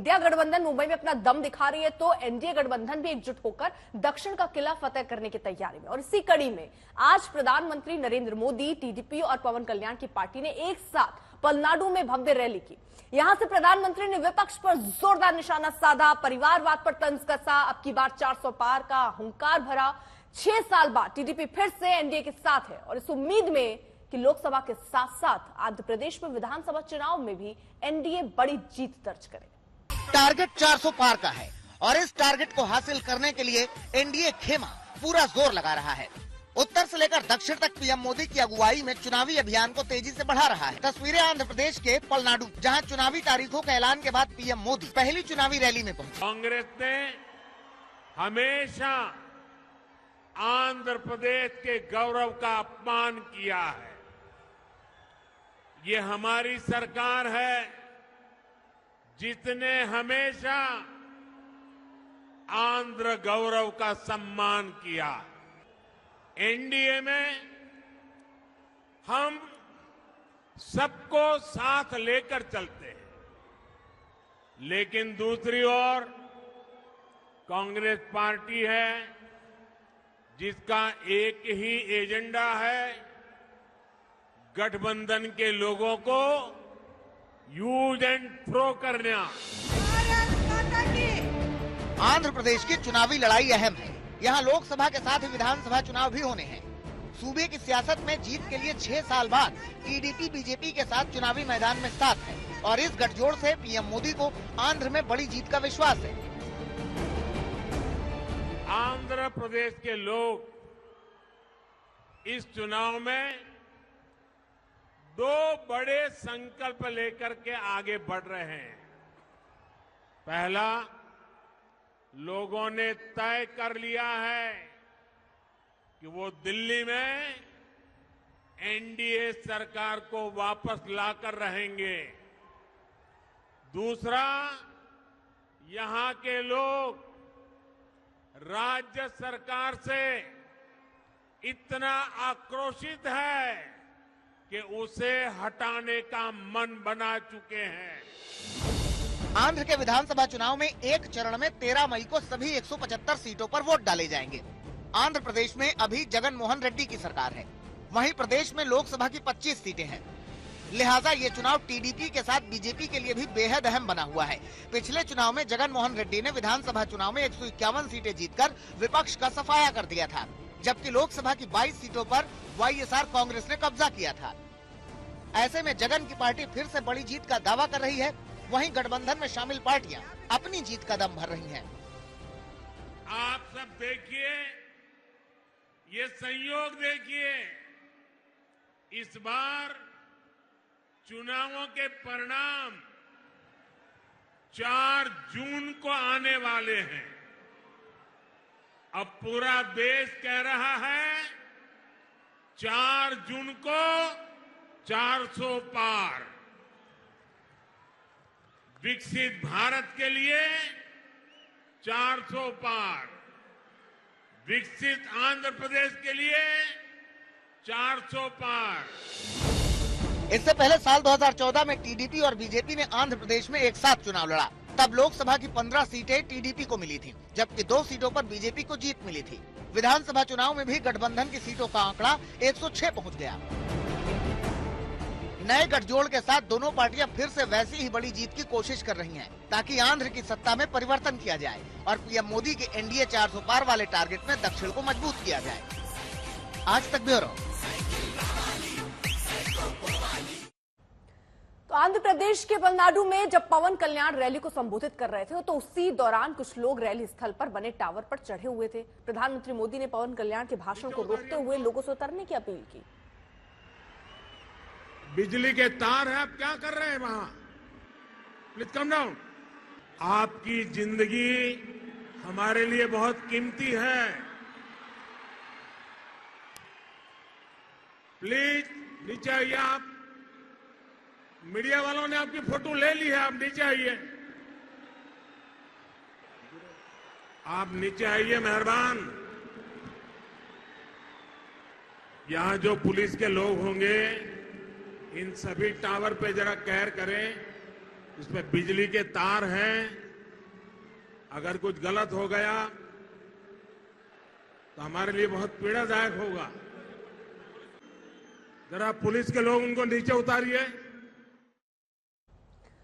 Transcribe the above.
India गठबंधन मुंबई में अपना दम दिखा रही है, तो एनडीए गठबंधन भी एकजुट होकर दक्षिण का किला फतेह करने की तैयारी में। और इसी कड़ी में आज प्रधानमंत्री नरेंद्र मोदी, टीडीपी और पवन कल्याण की पार्टी ने एक साथ पलनाडु में भव्य रैली की। यहां से प्रधानमंत्री ने विपक्ष पर जोरदार निशाना साधा, परिवारवाद पर तंज कसा, अब की बार 400 पार का हुंकार भरा। 6 साल बाद टीडीपी फिर से एनडीए के साथ है और इस उम्मीद में कि लोकसभा के साथ साथ आंध्र प्रदेश में विधानसभा चुनाव में भी एनडीए बड़ी जीत दर्ज करे। टारगेट 400 पार का है और इस टारगेट को हासिल करने के लिए एनडीए खेमा पूरा जोर लगा रहा है। उत्तर से लेकर दक्षिण तक पीएम मोदी की अगुवाई में चुनावी अभियान को तेजी से बढ़ा रहा है। तस्वीरें आंध्र प्रदेश के पलनाडु, जहां चुनावी तारीखों के ऐलान के बाद पीएम मोदी पहली चुनावी रैली में पहुंचे। कांग्रेस ने हमेशा आंध्र प्रदेश के गौरव का अपमान किया है। ये हमारी सरकार है जिसने हमेशा आंध्र गौरव का सम्मान किया। एनडीए में हम सबको साथ लेकर चलते हैं, लेकिन दूसरी ओर कांग्रेस पार्टी है जिसका एक ही एजेंडा है, गठबंधन के लोगों को यूज एंड थ्रो करना। आंध्र प्रदेश की चुनावी लड़ाई अहम है। यहाँ लोकसभा के साथ ही विधानसभा चुनाव भी होने हैं। सूबे की सियासत में जीत के लिए 6 साल बाद टीडीपी बीजेपी के साथ चुनावी मैदान में साथ है और इस गठजोड़ से पीएम मोदी को आंध्र में बड़ी जीत का विश्वास है। आंध्र प्रदेश के लोग इस चुनाव में 2 बड़े संकल्प लेकर के आगे बढ़ रहे हैं। पहला, लोगों ने तय कर लिया है कि वो दिल्ली में एनडीए सरकार को वापस लाकर रहेंगे। दूसरा, यहां के लोग राज्य सरकार से इतना आक्रोशित है कि उसे हटाने का मन बना चुके हैं। आंध्र के विधानसभा चुनाव में एक चरण में 13 मई को सभी 175 सीटों पर वोट डाले जाएंगे। आंध्र प्रदेश में अभी जगन मोहन रेड्डी की सरकार है, वहीं प्रदेश में लोकसभा की 25 सीटें हैं। लिहाजा ये चुनाव टीडीपी के साथ बीजेपी के लिए भी बेहद अहम बना हुआ है। पिछले चुनाव में जगन मोहन रेड्डी ने विधानसभा चुनाव में 151 सीटें जीतकर विपक्ष का सफाया कर दिया था, जबकि लोकसभा की 22 सीटों पर वाईएसआर कांग्रेस ने कब्जा किया था। ऐसे में जगन की पार्टी फिर से बड़ी जीत का दावा कर रही है, वहीं गठबंधन में शामिल पार्टियां अपनी जीत का दम भर रही हैं। आप सब देखिए, ये संयोग देखिए, इस बार चुनावों के परिणाम 4 जून को आने वाले हैं। अब पूरा देश कह रहा है 4 जून को 400 पार। विकसित भारत के लिए 400 पार, विकसित आंध्र प्रदेश के लिए 400 पार। इससे पहले साल 2014 में टीडीपी और बीजेपी ने आंध्र प्रदेश में एक साथ चुनाव लड़ा। तब लोकसभा की 15 सीटें टीडीपी को मिली थी, जबकि 2 सीटों पर बीजेपी को जीत मिली थी। विधानसभा चुनाव में भी गठबंधन की सीटों का आंकड़ा 106 पहुंच गया। नए गठजोड़ के साथ दोनों पार्टियां फिर से वैसी ही बड़ी जीत की कोशिश कर रही हैं, ताकि आंध्र की सत्ता में परिवर्तन किया जाए और पीएम मोदी के एनडीए 400 पार वाले टारगेट में दक्षिण को मजबूत किया जाए। आज तक ब्यूरो। तो आंध्र प्रदेश के पलनाडु में जब पवन कल्याण रैली को संबोधित कर रहे थे, तो उसी दौरान कुछ लोग रैली स्थल पर बने टावर पर चढ़े हुए थे। प्रधानमंत्री मोदी ने पवन कल्याण के भाषण को रोकते हुए लोगों से उतरने की अपील की। बिजली के तार है, आप क्या कर रहे हैं वहां? Please come down. आपकी जिंदगी हमारे लिए बहुत कीमती है। प्लीज नीचे आइए। आप मीडिया वालों ने आपकी फोटो ले ली है, आप नीचे आइए। आप नीचे आइए, मेहरबान। यहां जो पुलिस के लोग होंगे, इन सभी टावर पे जरा कहर करें इसमें बिजली के तार हैं, अगर कुछ गलत हो गया तो हमारे लिए बहुत पीड़ादायक होगा। जरा पुलिस के लोग उनको नीचे उतारिए।